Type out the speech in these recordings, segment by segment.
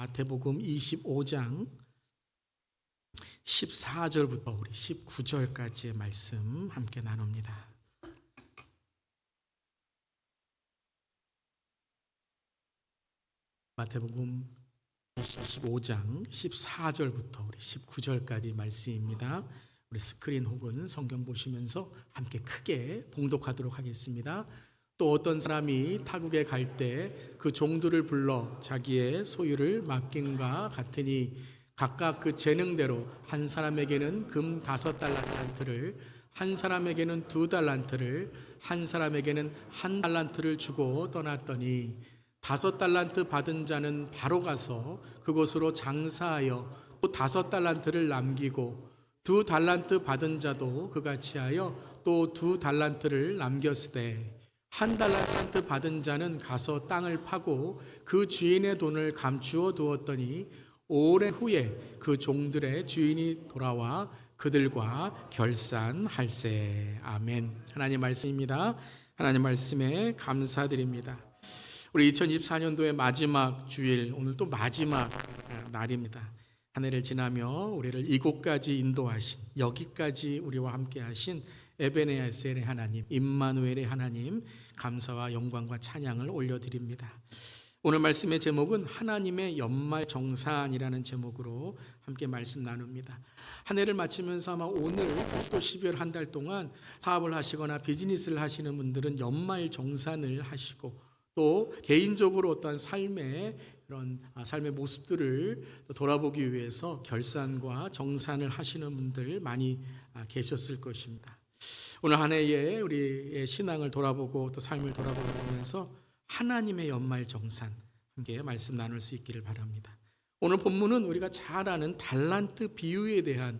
마태복음 25장 14절부터 우리 19절까지의 말씀 함께 나눕니다. 마태복음 25장 14절부터 우리 19절까지 말씀입니다. 우리 스크린 혹은 성경 보시면서 함께 크게 봉독하도록 하겠습니다. 또 어떤 사람이 타국에 갈 때 그 종들을 불러 자기의 소유를 맡김과 같으니 각각 그 재능대로 한 사람에게는 금 5달란트를, 한 사람에게는 2달란트를, 한 사람에게는 1달란트를 주고 떠났더니 5달란트 받은 자는 바로 가서 그곳으로 장사하여 또 5달란트를 남기고 2달란트 받은 자도 그같이 하여 또 2달란트를 남겼으되 1달란트 받은 자는 가서 땅을 파고 그 주인의 돈을 감추어 두었더니 오랜 후에 그 종들의 주인이 돌아와 그들과 결산할세. 아멘. 하나님 말씀입니다. 하나님 말씀에 감사드립니다. 우리 2024년도의 마지막 주일, 오늘 또 마지막 날입니다. 한 해를 지나며 우리를 이곳까지 인도하신, 여기까지 우리와 함께 하신 에베네셀의 하나님, 임마누엘의 하나님, 감사와 영광과 찬양을 올려드립니다. 오늘 말씀의 제목은 하나님의 연말정산이라는 제목으로 함께 말씀 나눕니다. 한 해를 마치면서 아마 오늘 또 12월 한 달 동안 사업을 하시거나 비즈니스를 하시는 분들은 연말정산을 하시고 또 개인적으로 어떠한 삶의 그런 삶의 모습들을 돌아보기 위해서 결산과 정산을 하시는 분들 많이 계셨을 것입니다. 오늘 한 해에 우리의 신앙을 돌아보고 또 삶을 돌아보면서 하나님의 연말정산 함께 말씀 나눌 수 있기를 바랍니다. 오늘 본문은 우리가 잘 아는 달란트 비유에 대한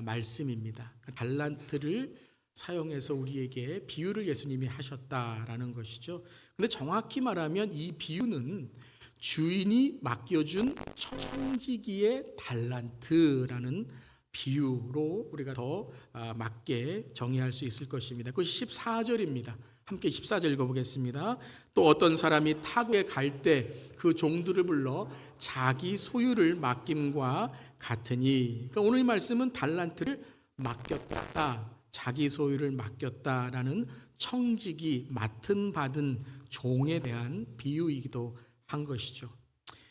말씀입니다. 달란트를 사용해서 우리에게 비유를 예수님이 하셨다라는 것이죠. 근데 정확히 말하면 이 비유는 주인이 맡겨준 청지기의 달란트라는 비유로 우리가 더 맞게 정의할 수 있을 것입니다. 그것이 14절입니다. 함께 14절 읽어보겠습니다. 또 어떤 사람이 타국에 갈 때 그 종들을 불러 자기 소유를 맡김과 같으니, 그러니까 오늘 이 말씀은 달란트를 맡겼다, 자기 소유를 맡겼다라는 청지기, 맡은 받은 종에 대한 비유이기도 한 것이죠.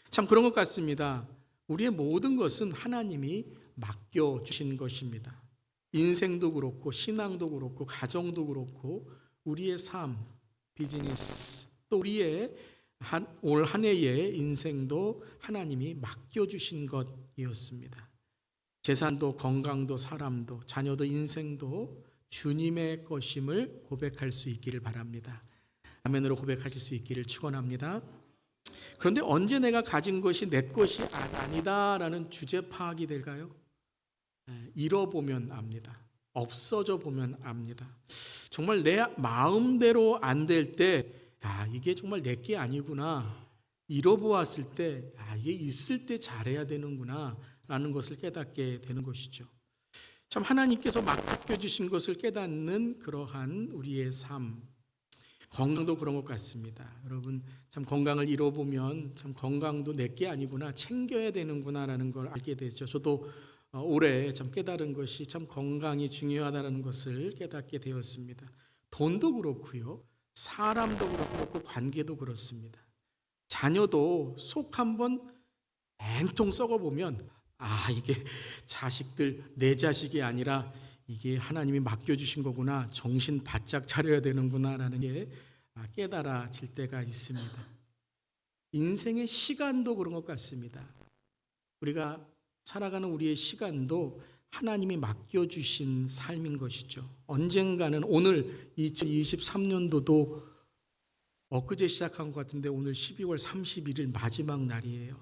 참 그런 것 같습니다. 우리의 모든 것은 하나님이 맡겨주신 것입니다. 인생도 그렇고 신앙도 그렇고 가정도 그렇고 우리의 삶, 비즈니스, 또 우리의 올 한 해의 인생도 하나님이 맡겨주신 것이었습니다. 재산도 건강도 사람도 자녀도 인생도 주님의 것임을 고백할 수 있기를 바랍니다. 아멘으로 고백하실 수 있기를 축원합니다. 그런데 언제 내가 가진 것이 내 것이 아니다라는 주제 파악이 될까요? 잃어보면 압니다. 없어져 보면 압니다. 정말 내 마음대로 안 될 때, 이게 정말 내 게 아니구나. 잃어보았을 때, 이게 있을 때 잘해야 되는구나 라는 것을 깨닫게 되는 것이죠. 참 하나님께서 맡겨주신 것을 깨닫는 그러한 우리의 삶, 건강도 그런 것 같습니다. 여러분 참 건강을 잃어보면 참 건강도 내 게 아니구나, 챙겨야 되는구나라는 걸 알게 되죠. 저도 올해 참 깨달은 것이 참 건강이 중요하다는 것을 깨닫게 되었습니다. 돈도 그렇고요, 사람도 그렇고 관계도 그렇습니다. 자녀도 속 한번 엔통 썩어보면 이게 자식들 내 자식이 아니라 이게 하나님이 맡겨주신 거구나, 정신 바짝 차려야 되는구나 라는 게 깨달아질 때가 있습니다. 인생의 시간도 그런 것 같습니다. 우리가 살아가는 우리의 시간도 하나님이 맡겨주신 삶인 것이죠. 언젠가는 오늘 2023년도도 엊그제 시작한 것 같은데 오늘 12월 31일 마지막 날이에요.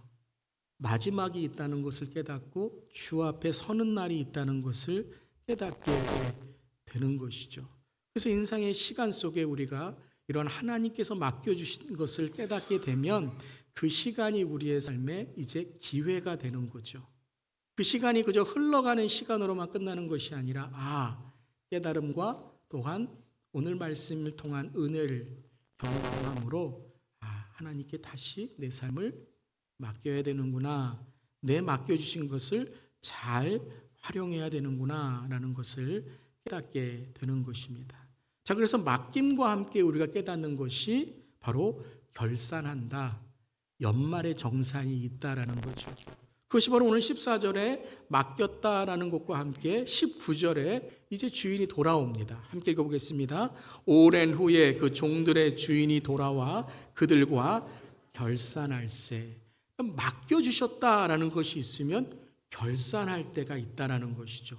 마지막이 있다는 것을 깨닫고 주 앞에 서는 날이 있다는 것을 깨닫게 되는 것이죠. 그래서 인생의 시간 속에 우리가 이런 하나님께서 맡겨주신 것을 깨닫게 되면 그 시간이 우리의 삶에 이제 기회가 되는 거죠. 그 시간이 그저 흘러가는 시간으로만 끝나는 것이 아니라 깨달음과 또한 오늘 말씀을 통한 은혜를 경험함으로 하나님께 다시 내 삶을 맡겨야 되는구나. 내 맡겨주신 것을 잘 활용해야 되는구나 라는 것을 깨닫게 되는 것입니다. 자, 그래서 맡김과 함께 우리가 깨닫는 것이 바로 결산한다. 연말의 정산이 있다라는 거죠. 그것이 바로 오늘 14절에 맡겼다라는 것과 함께 19절에 이제 주인이 돌아옵니다. 함께 읽어보겠습니다. 오랜 후에 그 종들의 주인이 돌아와 그들과 결산할세. 맡겨주셨다라는 것이 있으면 결산할 때가 있다라는 것이죠.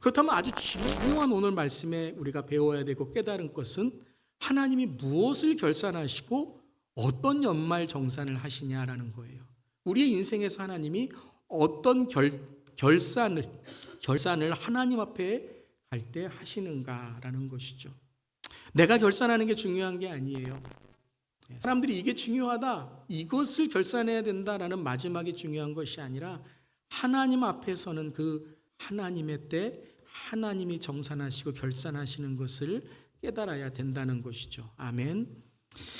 그렇다면 아주 중요한 오늘 말씀에 우리가 배워야 되고 깨달은 것은 하나님이 무엇을 결산하시고 어떤 연말 정산을 하시냐라는 거예요. 우리의 인생에서 하나님이 어떤 결산을 하나님 앞에 갈 때 하시는가라는 것이죠. 내가 결산하는 게 중요한 게 아니에요. 사람들이 이게 중요하다, 이것을 결산해야 된다라는 마지막이 중요한 것이 아니라 하나님 앞에서는 그 하나님의 때 하나님이 정산하시고 결산하시는 것을 깨달아야 된다는 것이죠. 아멘.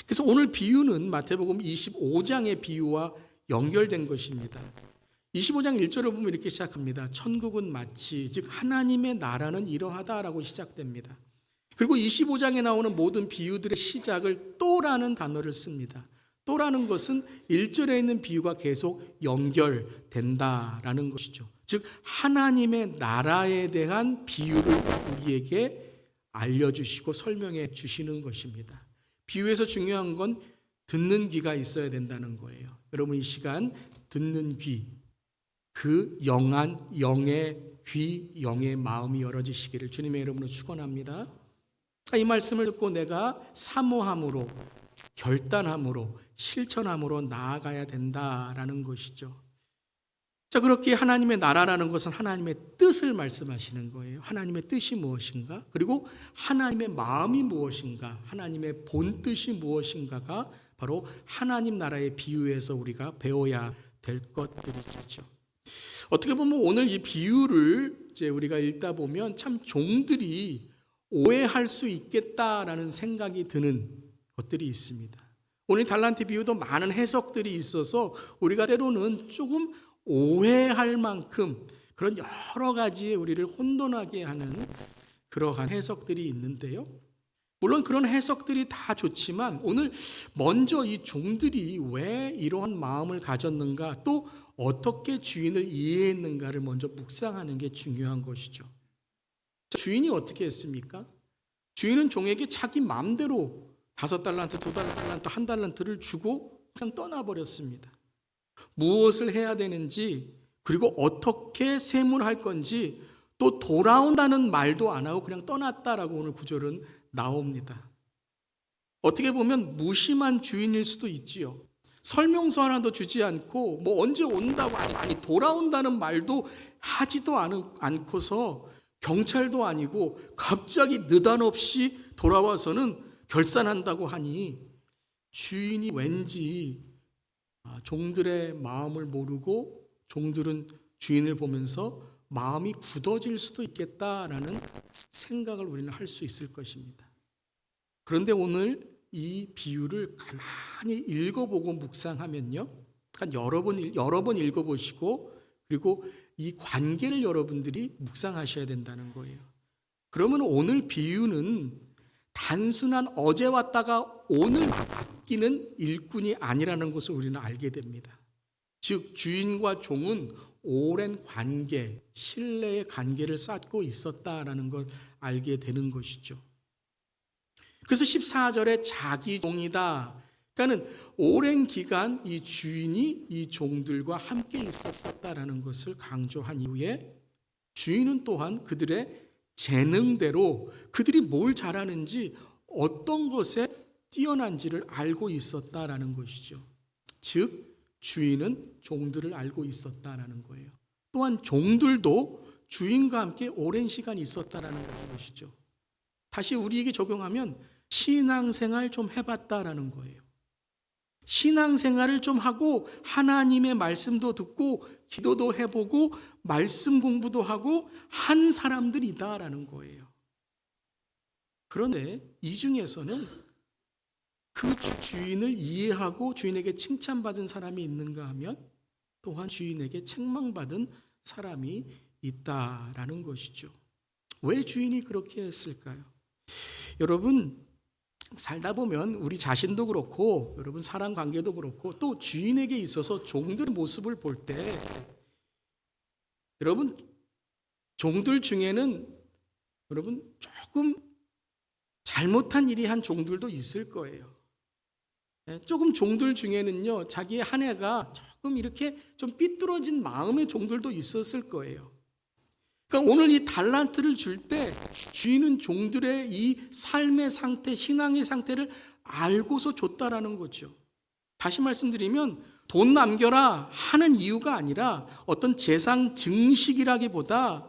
그래서 오늘 비유는 마태복음 25장의 비유와 연결된 것입니다. 25장 1절을 보면 이렇게 시작합니다. 천국은 마치, 즉 하나님의 나라는 이러하다라고 시작됩니다. 그리고 25장에 나오는 모든 비유들의 시작을 또라는 단어를 씁니다. 또라는 것은 1절에 있는 비유가 계속 연결된다라는 것이죠. 즉 하나님의 나라에 대한 비유를 우리에게 알려주시고 설명해 주시는 것입니다. 비유에서 중요한 건 듣는 귀가 있어야 된다는 거예요. 여러분 이 시간 듣는 귀, 그 영한 영의 귀, 영의 마음이 열어지시기를 주님의 이름으로 축원합니다. 이 말씀을 듣고 내가 사모함으로, 결단함으로, 실천함으로 나아가야 된다라는 것이죠. 자, 그렇게 하나님의 나라라는 것은 하나님의 뜻을 말씀하시는 거예요. 하나님의 뜻이 무엇인가? 그리고 하나님의 마음이 무엇인가? 하나님의 본뜻이 무엇인가가 바로 하나님 나라의 비유에서 우리가 배워야 될 것들이죠. 어떻게 보면 오늘 이 비유를 이제 우리가 읽다 보면 참 종들이 오해할 수 있겠다라는 생각이 드는 것들이 있습니다. 오늘 달란트 비유도 많은 해석들이 있어서 우리가 때로는 조금 오해할 만큼 그런 여러 가지 우리를 혼돈하게 하는 그러한 해석들이 있는데요. 물론 그런 해석들이 다 좋지만 오늘 먼저 이 종들이 왜 이러한 마음을 가졌는가, 또 어떻게 주인을 이해했는가를 먼저 묵상하는 게 중요한 것이죠. 주인이 어떻게 했습니까? 주인은 종에게 자기 마음대로 5달란트, 2달란트, 1달란트를 주고 그냥 떠나버렸습니다. 무엇을 해야 되는지, 그리고 어떻게 세무할 건지, 또 돌아온다는 말도 안 하고 그냥 떠났다라고 오늘 구절은 나옵니다. 어떻게 보면 무심한 주인일 수도 있지요. 설명서 하나도 주지 않고 뭐 언제 온다고, 아니 돌아온다는 말도 하지도 않고서 경찰도 아니고 갑자기 느닷없이 돌아와서는 결산한다고 하니 주인이 왠지 종들의 마음을 모르고 종들은 주인을 보면서 마음이 굳어질 수도 있겠다라는 생각을 우리는 할 수 있을 것입니다. 그런데 오늘 이 비유를 가만히 읽어보고 묵상하면요, 여러 번 읽어보시고 그리고 이 관계를 여러분들이 묵상하셔야 된다는 거예요. 그러면 오늘 비유는 단순한 어제 왔다가 오늘 맡기는 일꾼이 아니라는 것을 우리는 알게 됩니다. 즉 주인과 종은 오랜 관계, 신뢰의 관계를 쌓고 있었다라는 걸 알게 되는 것이죠. 그래서 14절에 자기 종이다. 그러니까는 오랜 기간 이 주인이 이 종들과 함께 있었다라는 것을 강조한 이후에 주인은 또한 그들의 재능대로 그들이 뭘 잘하는지, 어떤 것에 뛰어난지를 알고 있었다라는 것이죠. 즉 주인은 종들을 알고 있었다라는 거예요. 또한 종들도 주인과 함께 오랜 시간 있었다라는 것이죠. 다시 우리에게 적용하면 신앙생활 좀 해봤다라는 거예요. 신앙생활을 좀 하고 하나님의 말씀도 듣고 기도도 해보고 말씀 공부도 하고 한 사람들이다라는 거예요. 그런데 이 중에서는 그 주인을 이해하고 주인에게 칭찬받은 사람이 있는가 하면 또한 주인에게 책망받은 사람이 있다라는 것이죠. 왜 주인이 그렇게 했을까요? 여러분, 살다 보면 우리 자신도 그렇고 여러분 사람 관계도 그렇고 또 주인에게 있어서 종들의 모습을 볼 때 여러분 종들 중에는 여러분 조금 잘못한 일이 한 종들도 있을 거예요. 조금 종들 중에는요 자기의 한 해가 조금 이렇게 좀 삐뚤어진 마음의 종들도 있었을 거예요. 그러니까 오늘 이 달란트를 줄 때 주인은 종들의 이 삶의 상태, 신앙의 상태를 알고서 줬다라는 거죠. 다시 말씀드리면 돈 남겨라 하는 이유가 아니라 어떤 재상 증식이라기보다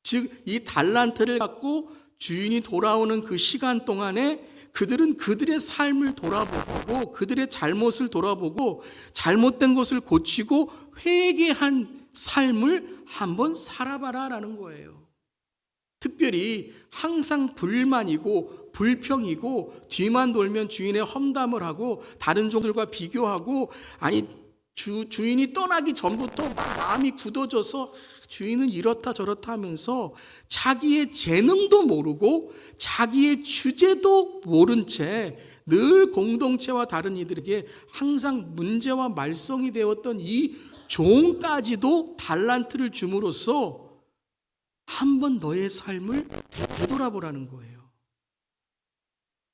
즉 이 달란트를 갖고 주인이 돌아오는 그 시간 동안에 그들은 그들의 삶을 돌아보고 그들의 잘못을 돌아보고 잘못된 것을 고치고 회개한 삶을 한번 살아봐라라는 거예요. 특별히 항상 불만이고 불평이고 뒤만 돌면 주인의 험담을 하고 다른 종들과 비교하고 주인이 떠나기 전부터 마음이 굳어져서 주인은 이렇다 저렇다 하면서 자기의 재능도 모르고 자기의 주제도 모른 채 늘 공동체와 다른 이들에게 항상 문제와 말썽이 되었던 이 종까지도 달란트를 줌으로써 한번 너의 삶을 되돌아보라는 거예요.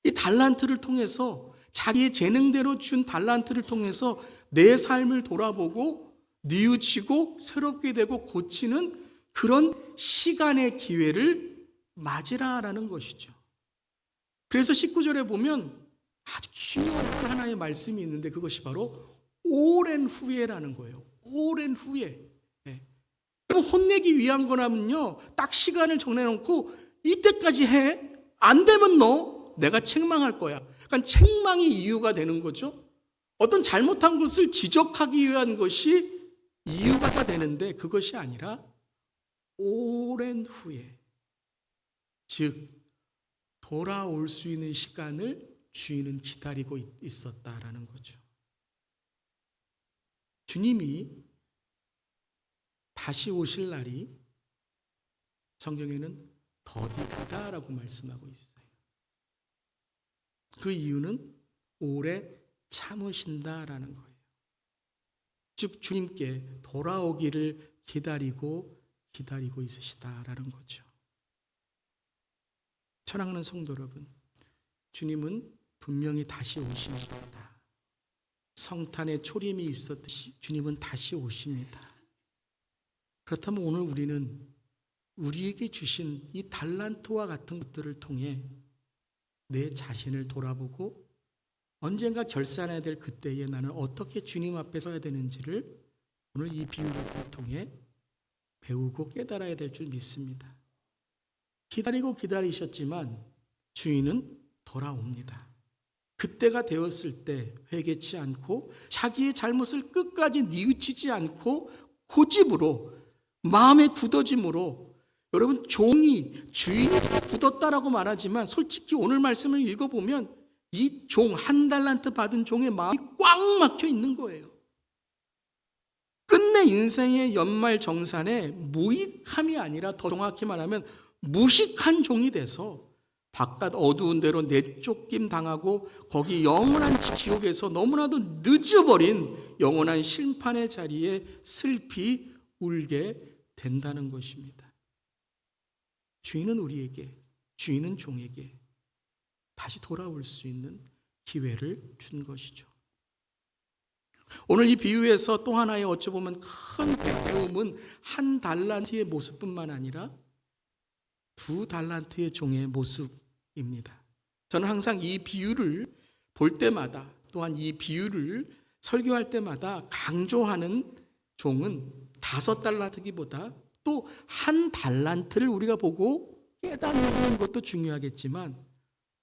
이 달란트를 통해서 자기의 재능대로 준 달란트를 통해서 내 삶을 돌아보고 뉘우치고 새롭게 되고 고치는 그런 시간의 기회를 맞으라라는 것이죠. 그래서 19절에 보면 아주 중요한 하나의 말씀이 있는데 그것이 바로 오랜 후에라는 거예요. 오랜 후에. 그럼 혼내기 위한 거라면요 딱 시간을 정해놓고 이때까지 해. 안 되면 내가 책망할 거야. 그러니까 책망이 이유가 되는 거죠. 어떤 잘못한 것을 지적하기 위한 것이 이유가 되는데 그것이 아니라 오랜 후에 즉 돌아올 수 있는 시간을 주인은 기다리고 있었다라는 거죠. 주님이 다시 오실 날이 성경에는 더디다라고 말씀하고 있어요. 그 이유는 오래 참으신다라는 거예요. 즉 주님께 돌아오기를 기다리고 있으시다라는 거죠. 사랑하는 성도 여러분, 주님은 분명히 다시 오십니다. 성탄에 초림이 있었듯이 주님은 다시 오십니다. 그렇다면 오늘 우리는 우리에게 주신 이 달란트와 같은 것들을 통해 내 자신을 돌아보고 언젠가 결산해야 될 그때에 나는 어떻게 주님 앞에 서야 되는지를 오늘 이 비유를 통해 배우고 깨달아야 될 줄 믿습니다. 기다리셨지만 주인은 돌아옵니다. 그때가 되었을 때 회개치 않고 자기의 잘못을 끝까지 뉘우치지 않고 고집으로 마음의 굳어짐으로 여러분 종이 주인이 굳었다라고 말하지만 솔직히 오늘 말씀을 읽어보면 이 종 한 달란트 받은 종의 마음이 꽉 막혀 있는 거예요. 끝내 인생의 연말정산에 무익함이 아니라 더 정확히 말하면 무식한 종이 돼서 바깥 어두운 데로 내쫓김 당하고 거기 영원한 지옥에서 너무나도 늦어버린 영원한 심판의 자리에 슬피 울게 된다는 것입니다. 주인은 우리에게, 주인은 종에게 다시 돌아올 수 있는 기회를 준 것이죠. 오늘 이 비유에서 또 하나의 어찌 보면 큰 배움은 한 달란트의 모습뿐만 아니라 두 달란트의 종의 모습입니다. 저는 항상 이 비유를 볼 때마다 또한 이 비유를 설교할 때마다 강조하는 종은 5달란트기보다 또 한 달란트를 우리가 보고 깨닫는 것도 중요하겠지만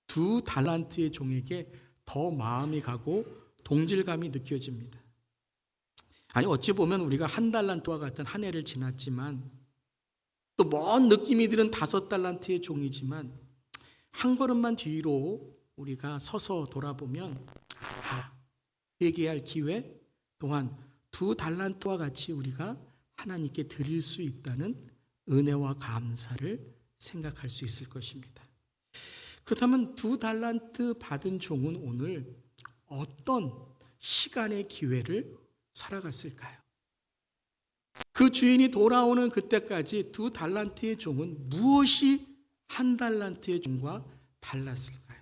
2달란트의 종에게 더 마음이 가고 동질감이 느껴집니다. 아니 어찌 보면 우리가 1달란트와 같은 한 해를 지났지만 또 먼 느낌이 드는 5달란트의 종이지만 한 걸음만 뒤로 우리가 서서 돌아보면 회개할 기회 또한 2달란트와 같이 우리가 하나님께 드릴 수 있다는 은혜와 감사를 생각할 수 있을 것입니다. 그렇다면 2달란트 받은 종은 오늘 어떤 시간의 기회를 살아갔을까요? 그 주인이 돌아오는 그때까지 2달란트의 종은 무엇이 1달란트의 종과 달랐을까요?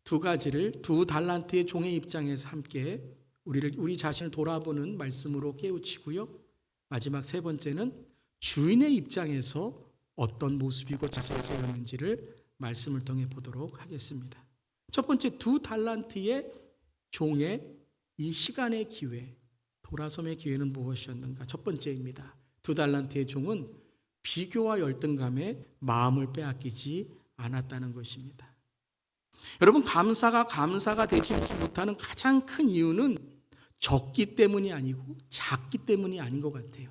두 가지를 2달란트의 종의 입장에서 함께 우리 자신을 돌아보는 말씀으로 깨우치고요. 마지막 세 번째는 주인의 입장에서 어떤 모습이고 자세였는지를 말씀을 통해 보도록 하겠습니다. 첫 번째 2달란트의 종의 이 시간의 기회, 돌아섬의 기회는 무엇이었는가? 첫 번째입니다. 2달란트의 종은 비교와 열등감에 마음을 빼앗기지 않았다는 것입니다. 여러분, 감사가 되지 못하는 가장 큰 이유는 적기 때문이 아니고 작기 때문이 아닌 것 같아요.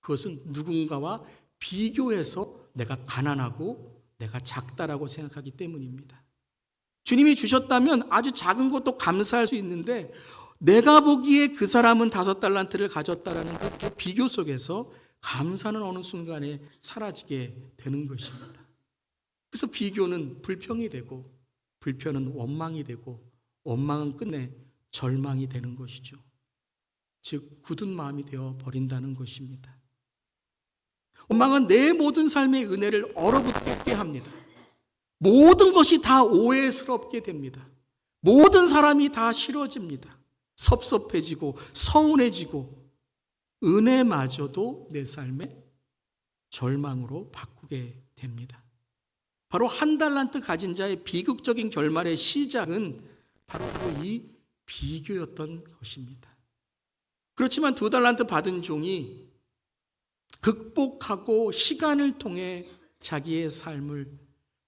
그것은 누군가와 비교해서 내가 가난하고 내가 작다라고 생각하기 때문입니다. 주님이 주셨다면 아주 작은 것도 감사할 수 있는데 내가 보기에 그 사람은 5달란트를 가졌다라는 그 비교 속에서 감사는 어느 순간에 사라지게 되는 것입니다. 그래서 비교는 불평이 되고 불평은 원망이 되고 원망은 끝내 절망이 되는 것이죠. 즉 굳은 마음이 되어 버린다는 것입니다. 원망은 내 모든 삶의 은혜를 얼어붙게 합니다. 모든 것이 다 오해스럽게 됩니다. 모든 사람이 다 싫어집니다. 섭섭해지고 서운해지고 은혜마저도 내 삶의 절망으로 바꾸게 됩니다. 바로 1달란트 가진 자의 비극적인 결말의 시작은 바로 이 비교였던 것입니다. 그렇지만 2달란트 받은 종이 극복하고 시간을 통해 자기의 삶을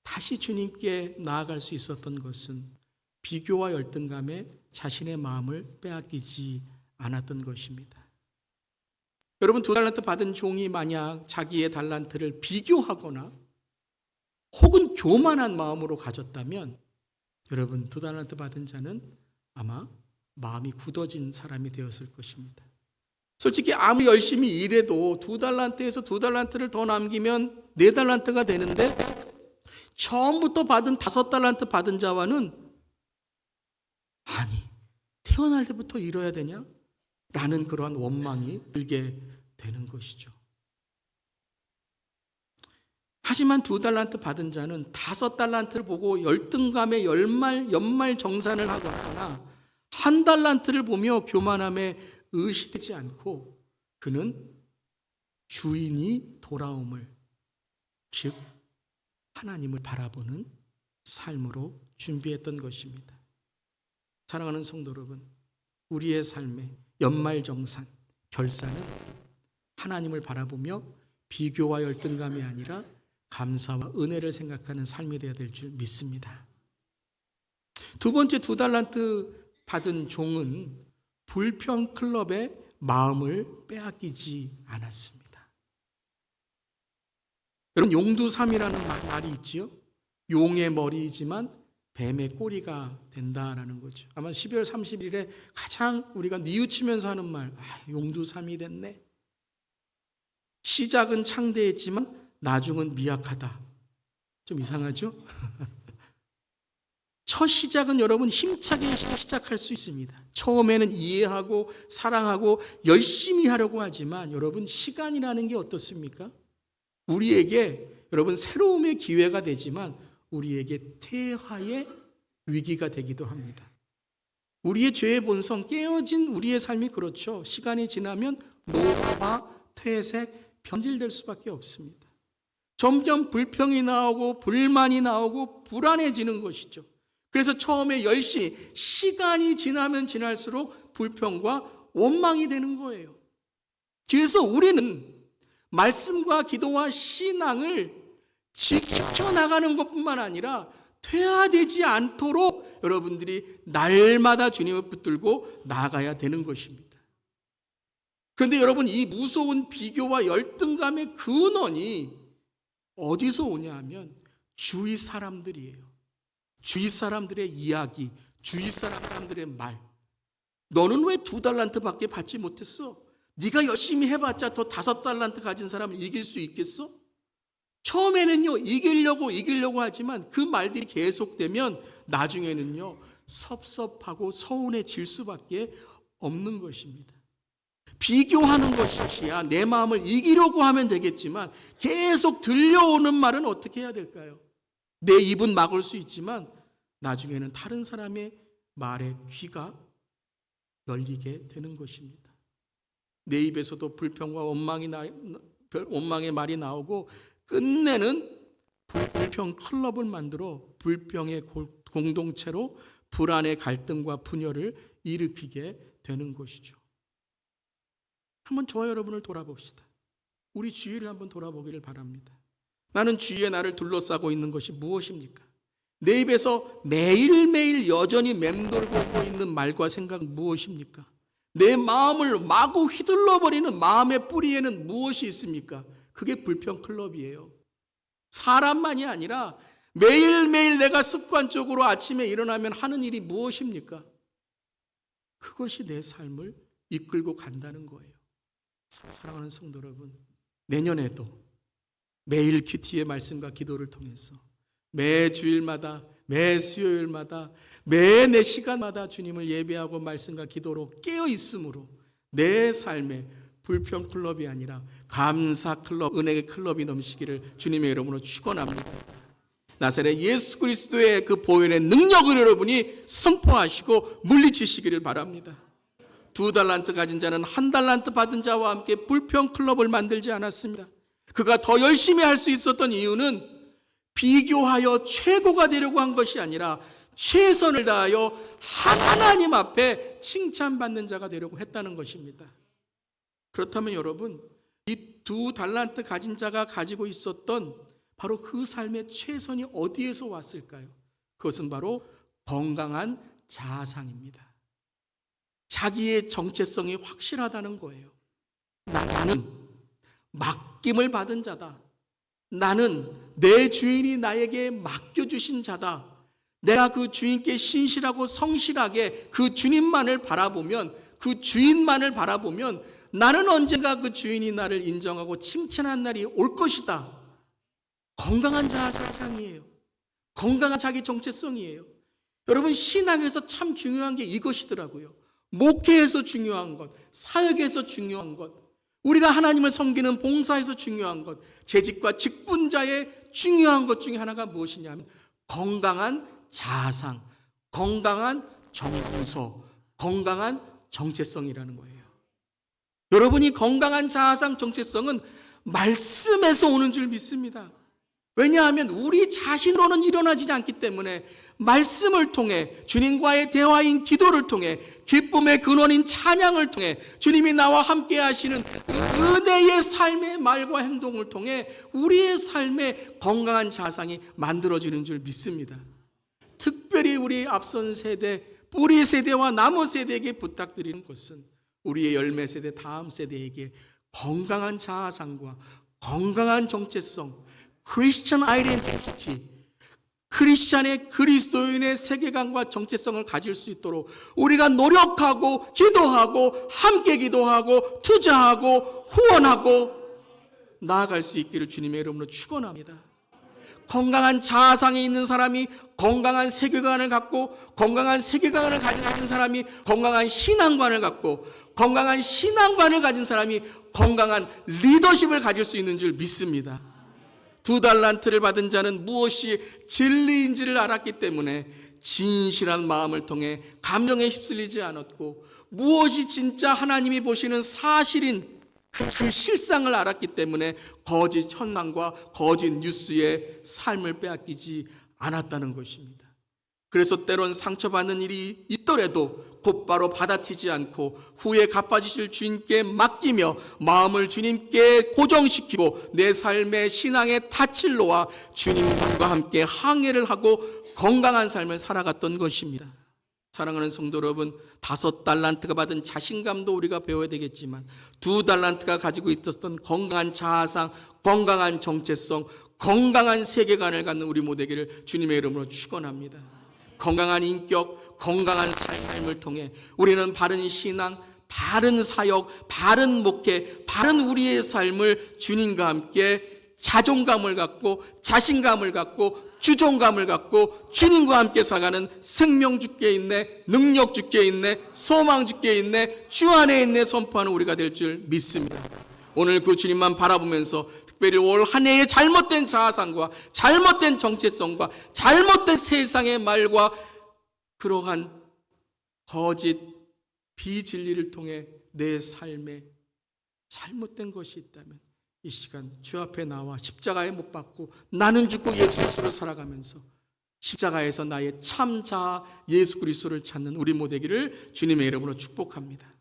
다시 주님께 나아갈 수 있었던 것은 비교와 열등감에 자신의 마음을 빼앗기지 않았던 것입니다. 여러분, 2달란트 받은 종이 만약 자기의 달란트를 비교하거나 혹은 교만한 마음으로 가졌다면 여러분, 2달란트 받은 자는 아마 마음이 굳어진 사람이 되었을 것입니다. 솔직히 아무리 열심히 일해도 2달란트에서 2달란트를 더 남기면 4달란트가 되는데 처음부터 받은 5달란트 받은 자와는 아니 태어날 때부터 이뤄야 되냐? 라는 그러한 원망이 들게 되는 것이죠. 하지만 2달란트 받은 자는 5달란트를 보고 열등감에 연말 정산을 하거나 1달란트를 보며 교만함에 의시되지 않고 그는 주인이 돌아옴을, 즉 하나님을 바라보는 삶으로 준비했던 것입니다. 사랑하는 성도 여러분, 우리의 삶의 연말정산, 결산은 하나님을 바라보며 비교와 열등감이 아니라 감사와 은혜를 생각하는 삶이 되어야 될 줄 믿습니다. 두 번째 2달란트 받은 종은 불평 클럽의 마음을 빼앗기지 않았습니다. 여러분, 용두삼이라는 말이 있지요. 용의 머리이지만 뱀의 꼬리가 된다라는 거죠. 아마 12월 30일에 가장 우리가 뉘우치면서 하는 말, 용두삼이 됐네. 시작은 창대했지만 나중은 미약하다. 좀 이상하죠? 첫 시작은 여러분 힘차게 시작할 수 있습니다. 처음에는 이해하고 사랑하고 열심히 하려고 하지만 여러분, 시간이라는 게 어떻습니까? 우리에게 여러분 새로움의 기회가 되지만 우리에게 퇴화의 위기가 되기도 합니다. 우리의 죄의 본성, 깨어진 우리의 삶이 그렇죠. 시간이 지나면 노화, 퇴색, 변질될 수밖에 없습니다. 점점 불평이 나오고 불만이 나오고 불안해지는 것이죠. 그래서 처음에 열심히, 시간이 지나면 지날수록 불평과 원망이 되는 거예요. 그래서 우리는 말씀과 기도와 신앙을 지켜나가는 것뿐만 아니라 퇴화되지 않도록 여러분들이 날마다 주님을 붙들고 나아가야 되는 것입니다. 그런데 여러분, 이 무서운 비교와 열등감의 근원이 어디서 오냐 하면 주위 사람들이에요. 주위 사람들의 이야기, 주위 사람들의 말. 너는 왜 2달란트밖에 받지 못했어? 네가 열심히 해봤자 더 5달란트 가진 사람을 이길 수 있겠어? 처음에는요, 이기려고 하지만 그 말들이 계속되면 나중에는요, 섭섭하고 서운해질 수밖에 없는 것입니다. 비교하는 것이야 내 마음을 이기려고 하면 되겠지만 계속 들려오는 말은 어떻게 해야 될까요? 내 입은 막을 수 있지만 나중에는 다른 사람의 말에 귀가 열리게 되는 것입니다. 내 입에서도 불평과 원망의 말이 나오고 끝내는 불평 클럽을 만들어 불평의 공동체로 불안의 갈등과 분열을 일으키게 되는 것이죠. 한번 저와 여러분을 돌아봅시다. 우리 주위를 한번 돌아보기를 바랍니다. 나는 주위에 나를 둘러싸고 있는 것이 무엇입니까? 내 입에서 매일매일 여전히 맴돌고 있는 말과 생각은 무엇입니까? 내 마음을 마구 휘둘러버리는 마음의 뿌리에는 무엇이 있습니까? 그게 불평 클럽이에요. 사람만이 아니라 매일매일 내가 습관적으로 아침에 일어나면 하는 일이 무엇입니까? 그것이 내 삶을 이끌고 간다는 거예요. 사랑하는 성도 여러분, 내년에도 매일 큐티의 말씀과 기도를 통해서 매 주일마다, 매 수요일마다, 매 내 시간마다 주님을 예배하고 말씀과 기도로 깨어 있으므로 내 삶에 불평 클럽이 아니라 감사 클럽, 은혜의 클럽이 넘치기를 주님의 이름으로 축원합니다. 나사렛 예수 그리스도의 그 보혈의 능력을 여러분이 선포하시고 물리치시기를 바랍니다. 2달란트 가진 자는 1달란트 받은 자와 함께 불평 클럽을 만들지 않았습니다. 그가 더 열심히 할 수 있었던 이유는 비교하여 최고가 되려고 한 것이 아니라 최선을 다하여 하나님 앞에 칭찬받는 자가 되려고 했다는 것입니다. 그렇다면 여러분, 이 2달란트 가진 자가 가지고 있었던 바로 그 삶의 최선이 어디에서 왔을까요? 그것은 바로 건강한 자아상입니다. 자기의 정체성이 확실하다는 거예요. 나는 맡김을 받은 자다. 나는 내 주인이 나에게 맡겨주신 자다. 내가 그 주인께 신실하고 성실하게 그 주님만을 바라보면, 그 주인만을 바라보면 나는 언젠가 그 주인이 나를 인정하고 칭찬한 날이 올 것이다. 건강한 자아상이에요. 건강한 자기 정체성이에요. 여러분, 신앙에서 참 중요한 게 이것이더라고요. 목회에서 중요한 것, 사역에서 중요한 것, 우리가 하나님을 섬기는 봉사에서 중요한 것, 재직과 직분자의 중요한 것 중에 하나가 무엇이냐면 건강한 자아상, 건강한 정서, 건강한 정체성이라는 거예요. 여러분이 건강한 자아상, 정체성은 말씀에서 오는 줄 믿습니다. 왜냐하면 우리 자신으로는 일어나지 않기 때문에 말씀을 통해, 주님과의 대화인 기도를 통해, 기쁨의 근원인 찬양을 통해, 주님이 나와 함께 하시는 은혜의 삶의 말과 행동을 통해 우리의 삶의 건강한 자상이 만들어지는 줄 믿습니다. 특별히 우리 앞선 세대, 뿌리 세대와 나무 세대에게 부탁드리는 것은 우리의 열매 세대, 다음 세대에게 건강한 자아상과 건강한 정체성, 크리스천 아이덴티티, 크리스찬의 그리스도인의 세계관과 정체성을 가질 수 있도록 우리가 노력하고 기도하고 함께 기도하고 투자하고 후원하고 나아갈 수 있기를 주님의 이름으로 축원합니다. 건강한 자아상이 있는 사람이 건강한 세계관을 갖고, 건강한 세계관을 가진 사람이 건강한 신앙관을 갖고, 건강한 신앙관을 가진 사람이 건강한 리더십을 가질 수 있는 줄 믿습니다. 2달란트를 받은 자는 무엇이 진리인지를 알았기 때문에 진실한 마음을 통해 감정에 휩쓸리지 않았고, 무엇이 진짜 하나님이 보시는 사실인 그 실상을 알았기 때문에 거짓 현상과 거짓 뉴스의 삶을 빼앗기지 않았다는 것입니다. 그래서 때론 상처받는 일이 있더라도 곧바로 받아치지 않고 후에 갚아주실 주님께 맡기며 마음을 주님께 고정시키고 내 삶의 신앙의 닻을 놓아 주님과 함께 항해를 하고 건강한 삶을 살아갔던 것입니다. 사랑하는 성도 여러분, 5달란트가 받은 자신감도 우리가 배워야 되겠지만 2달란트가 가지고 있었던 건강한 자아상, 건강한 정체성, 건강한 세계관을 갖는 우리 모두 되기를 주님의 이름으로 축원합니다. 건강한 인격, 건강한 삶을 통해 우리는 바른 신앙, 바른 사역, 바른 목회, 바른 우리의 삶을 주님과 함께 자존감을 갖고 자신감을 갖고 주존감을 갖고 주님과 함께 살아가는 생명 주께 있네, 능력 주께 있네, 소망 주께 있네, 주 안에 있네 선포하는 우리가 될 줄 믿습니다. 오늘 그 주님만 바라보면서 특별히 올 한 해의 잘못된 자아상과 잘못된 정체성과 잘못된 세상의 말과 그러한 거짓 비진리를 통해 내 삶에 잘못된 것이 있다면 이 시간 주 앞에 나와 십자가에 못 박고 나는 죽고 예수 그리스도로 살아가면서 십자가에서 나의 참 자아 예수 그리스도를 찾는 우리 모두 되기를 주님의 이름으로 축복합니다.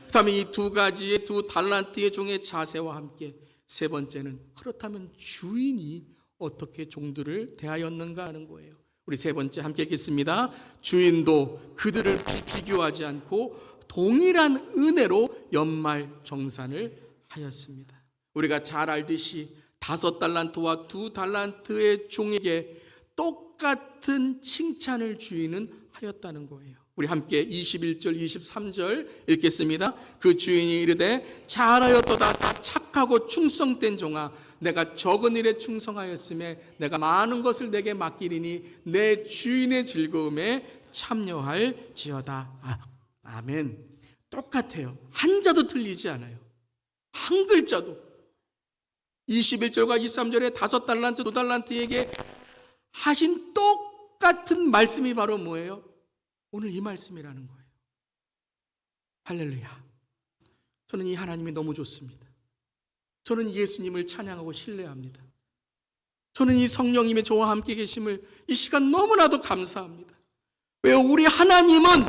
그 다음에 이 두 가지의 두 달란트의 종의 자세와 함께 세 번째는 그렇다면 주인이 어떻게 종들을 대하였는가 하는 거예요. 우리 세 번째 함께 읽겠습니다. 주인도 그들을 비교하지 않고 동일한 은혜로 연말정산을 하였습니다. 우리가 잘 알듯이 5달란트와 2달란트의 종에게 똑같은 칭찬을 주인은 하였다는 거예요. 우리 함께 21절 23절 읽겠습니다. 그 주인이 이르되 잘하였도다 착하고 충성된 종아 내가 적은 일에 충성하였음에 내가 많은 것을 내게 맡기리니 내 주인의 즐거움에 참여할지어다. 아멘. 똑같아요. 한자도 틀리지 않아요. 한 글자도. 21절과 23절에 5달란트, 2달란트에게 하신 똑같은 말씀이 바로 뭐예요? 오늘 이 말씀이라는 거예요. 할렐루야. 저는 이 하나님이 너무 좋습니다. 저는 예수님을 찬양하고 신뢰합니다. 저는 이 성령님의 저와 함께 계심을 이 시간 너무나도 감사합니다. 왜요? 우리 하나님은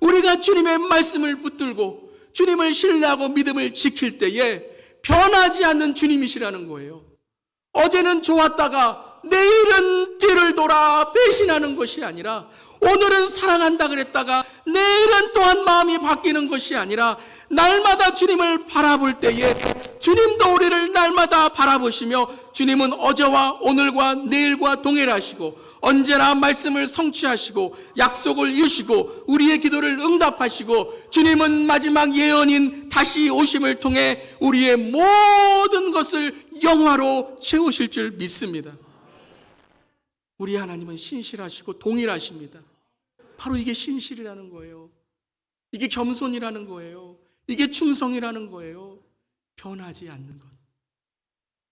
우리가 주님의 말씀을 붙들고 주님을 신뢰하고 믿음을 지킬 때에 변하지 않는 주님이시라는 거예요. 어제는 좋았다가 내일은 뒤를 돌아 배신하는 것이 아니라 오늘은 사랑한다 그랬다가 내일은 또한 마음이 바뀌는 것이 아니라 날마다 주님을 바라볼 때에 주님도 우리를 날마다 바라보시며 주님은 어제와 오늘과 내일과 동일하시고 언제나 말씀을 성취하시고 약속을 이루시고 우리의 기도를 응답하시고 주님은 마지막 예언인 다시 오심을 통해 우리의 모든 것을 영화로 채우실 줄 믿습니다. 우리 하나님은 신실하시고 동일하십니다. 바로 이게 신실이라는 거예요. 이게 겸손이라는 거예요. 이게 충성이라는 거예요. 변하지 않는 것.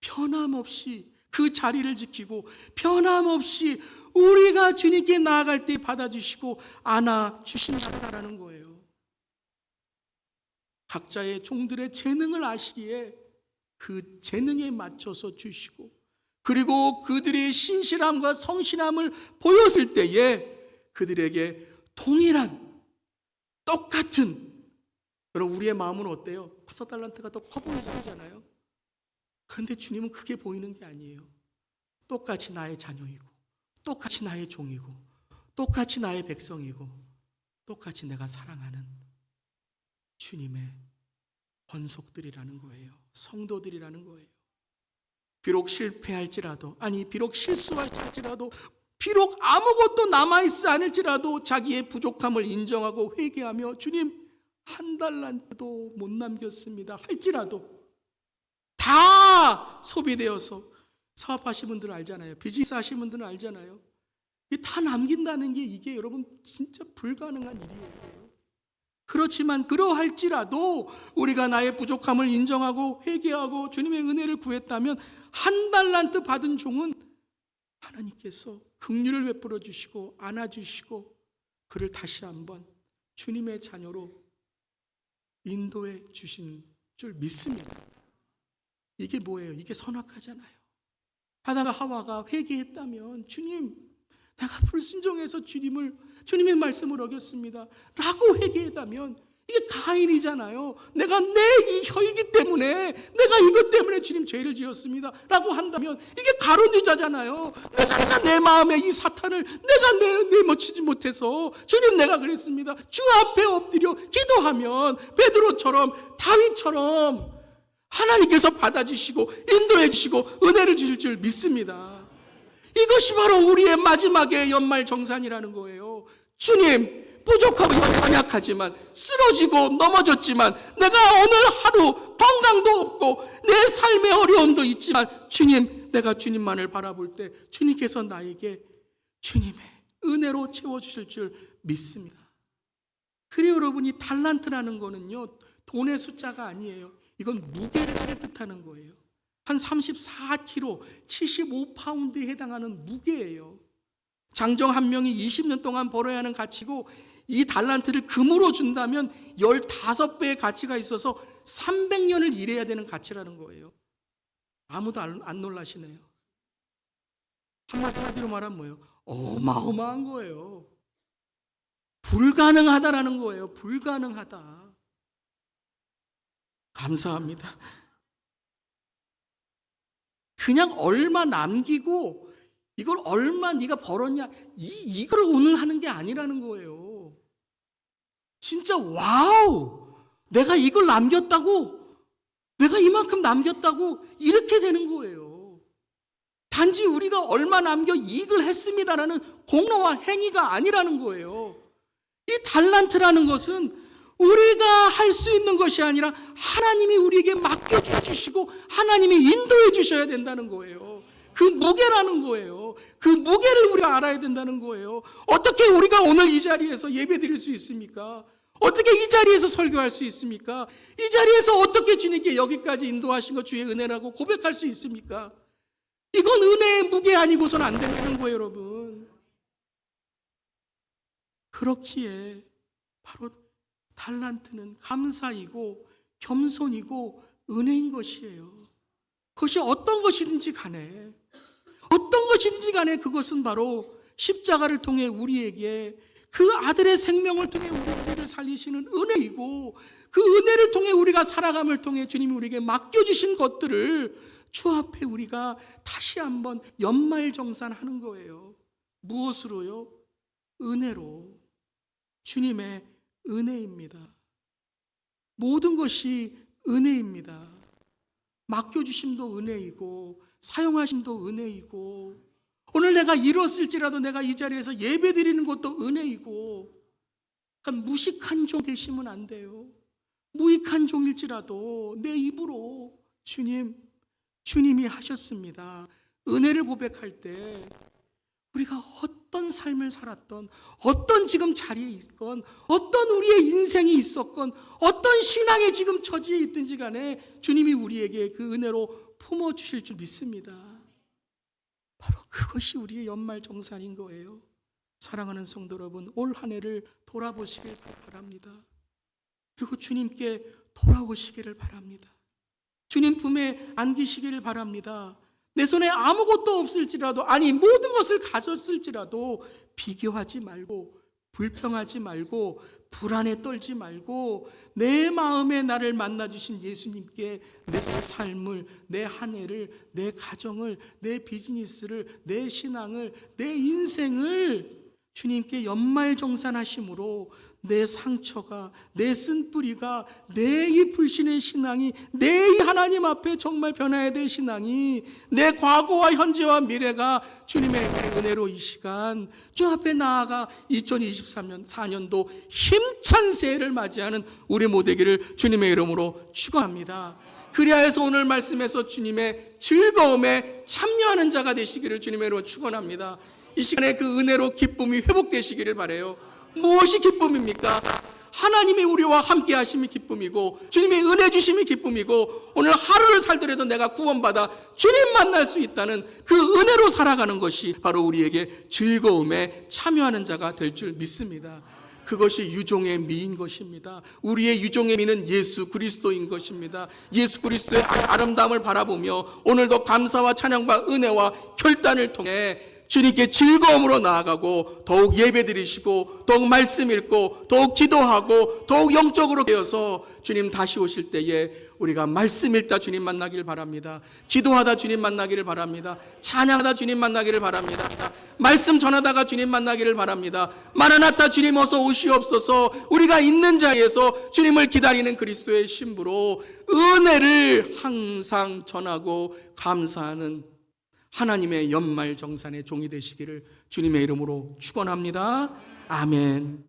변함없이 그 자리를 지키고 변함없이 우리가 주님께 나아갈 때 받아주시고 안아주신다라는 거예요. 각자의 종들의 재능을 아시기에 그 재능에 맞춰서 주시고 그리고 그들의 신실함과 성실함을 보였을 때에 그들에게 동일한 똑같은 여러분 우리의 마음은 어때요? 5달란트가 더 커 보이지 않잖아요. 그런데 주님은 크게 보이는 게 아니에요. 똑같이 나의 자녀이고 똑같이 나의 종이고 똑같이 나의 백성이고 똑같이 내가 사랑하는 주님의 권속들이라는 거예요. 성도들이라는 거예요. 비록 실패할지라도 비록 실수할지라도 비록 아무것도 남아있지 않을지라도 자기의 부족함을 인정하고 회개하며 주님 1달란트도 못 남겼습니다 할지라도 다 소비되어서 사업하시는 분들은 알잖아요. 비즈니스 하시는 분들은 알잖아요. 다 남긴다는 게 이게 여러분 진짜 불가능한 일이에요. 그렇지만 그러할지라도 우리가 나의 부족함을 인정하고 회개하고 주님의 은혜를 구했다면 1달란트 받은 종은 하나님께서 긍휼을 베풀어 주시고 안아주시고 그를 다시 한번 주님의 자녀로 인도해 주신 줄 믿습니다. 이게 뭐예요? 이게 선악하잖아요. 아담과 하와가 회개했다면 주님 내가 불순종해서 주님의 말씀을 어겼습니다 라고 회개했다면 이게 가인이잖아요. 내가 내 이 혀이기 때문에 내가 이것 때문에 주님 죄를 지었습니다 라고 한다면 이게 가룟 유다잖아요. 내가 내 마음에 이 사탄을 내가 내모치지 못해서 주님 내가 그랬습니다. 주 앞에 엎드려 기도하면 베드로처럼 다윗처럼 하나님께서 받아주시고 인도해 주시고 은혜를 주실 줄 믿습니다. 이것이 바로 우리의 마지막의 연말 정산이라는 거예요. 주님, 부족하고 연약하지만 쓰러지고 넘어졌지만 내가 오늘 하루 건강도 없고 내 삶의 어려움도 있지만 주님, 내가 주님만을 바라볼 때 주님께서 나에게 주님의 은혜로 채워주실 줄 믿습니다. 그래요, 여러분이 달란트라는 거는요, 돈의 숫자가 아니에요. 이건 무게를 뜻하는 거예요. 한 34kg, 75파운드에 해당하는 무게예요. 장정 한 명이 20년 동안 벌어야 하는 가치고 이 달란트를 금으로 준다면 15배의 가치가 있어서 300년을 일해야 되는 가치라는 거예요. 아무도 안 놀라시네요. 한마디로 말하면 뭐예요? 어마어마한 거예요. 불가능하다라는 거예요. 불가능하다. 감사합니다. 그냥 얼마 남기고 이걸 얼마 네가 벌었냐 이걸 오늘 하는 게 아니라는 거예요. 진짜 와우, 내가 이걸 남겼다고, 내가 이만큼 남겼다고 이렇게 되는 거예요. 단지 우리가 얼마 남겨 이익을 했습니다라는 공로와 행위가 아니라는 거예요. 이 달란트라는 것은 우리가 할 수 있는 것이 아니라 하나님이 우리에게 맡겨주시고 하나님이 인도해 주셔야 된다는 거예요. 그 무게라는 거예요. 그 무게를 우리가 알아야 된다는 거예요. 어떻게 우리가 오늘 이 자리에서 예배 드릴 수 있습니까? 어떻게 이 자리에서 설교할 수 있습니까? 이 자리에서 어떻게 주님께 여기까지 인도하신 것 주의 은혜라고 고백할 수 있습니까? 이건 은혜의 무게 아니고서는 안 된다는 거예요, 여러분. 그렇기에 바로 달란트는 감사이고 겸손이고 은혜인 것이에요. 그것이 어떤 것이든지 간에 그것은 바로 십자가를 통해 우리에게 그 아들의 생명을 통해 우리를 살리시는 은혜이고 그 은혜를 통해 우리가 살아감을 통해 주님이 우리에게 맡겨주신 것들을 주 앞에 우리가 다시 한번 연말정산하는 거예요. 무엇으로요? 은혜로. 주님의 은혜입니다. 모든 것이 은혜입니다. 맡겨주심도 은혜이고 사용하심도 은혜이고 오늘 내가 잃었을지라도 내가 이 자리에서 예배드리는 것도 은혜이고 그러니까 무식한 종 되시면 안 돼요. 무익한 종일지라도 내 입으로 주님이 하셨습니다. 은혜를 고백할 때 우리가 어떤 삶을 살았던 어떤 지금 자리에 있건 어떤 우리의 인생이 있었건 어떤 신앙의 지금 처지에 있든지 간에 주님이 우리에게 그 은혜로 품어주실 줄 믿습니다. 바로 그것이 우리의 연말정산인 거예요. 사랑하는 성도 여러분, 올 한 해를 돌아보시길 바랍니다. 그리고 주님께 돌아오시기를 바랍니다. 주님 품에 안기시기를 바랍니다. 내 손에 아무것도 없을지라도 아니 모든 것을 가졌을지라도 비교하지 말고 불평하지 말고 불안에 떨지 말고 내 마음에 나를 만나주신 예수님께 내 삶을, 내 한 해를, 내 가정을, 내 비즈니스를, 내 신앙을, 내 인생을 주님께 연말정산하심으로 내 상처가, 내 쓴뿌리가, 내 이 불신의 신앙이, 내 이 하나님 앞에 정말 변화해야 될 신앙이, 내 과거와 현재와 미래가 주님의 은혜로 이 시간 주 앞에 나아가 2023년 4년도 힘찬 새해를 맞이하는 우리 모두에게를 주님의 이름으로 축원합니다. 그리하여서 오늘 말씀에서 주님의 즐거움에 참여하는 자가 되시기를 주님의 이름으로 축원합니다. 이 시간에 그 은혜로 기쁨이 회복되시기를 바라요. 무엇이 기쁨입니까? 하나님이 우리와 함께 하심이 기쁨이고 주님의 은혜 주심이 기쁨이고 오늘 하루를 살더라도 내가 구원받아 주님 만날 수 있다는 그 은혜로 살아가는 것이 바로 우리에게 즐거움에 참여하는 자가 될 줄 믿습니다. 그것이 유종의 미인 것입니다. 우리의 유종의 미는 예수 그리스도인 것입니다. 예수 그리스도의 아름다움을 바라보며 오늘도 감사와 찬양과 은혜와 결단을 통해 주님께 즐거움으로 나아가고 더욱 예배드리시고 더욱 말씀 읽고 더욱 기도하고 더욱 영적으로 되어서 주님 다시 오실 때에 우리가 말씀 읽다 주님 만나기를 바랍니다. 기도하다 주님 만나기를 바랍니다. 찬양하다 주님 만나기를 바랍니다. 말씀 전하다가 주님 만나기를 바랍니다. 마라나타 주님 어서 오시옵소서. 우리가 있는 자리에서 주님을 기다리는 그리스도의 신부로 은혜를 항상 전하고 감사하는 하나님의 연말정산의 종이 되시기를 주님의 이름으로 축원합니다. 아멘.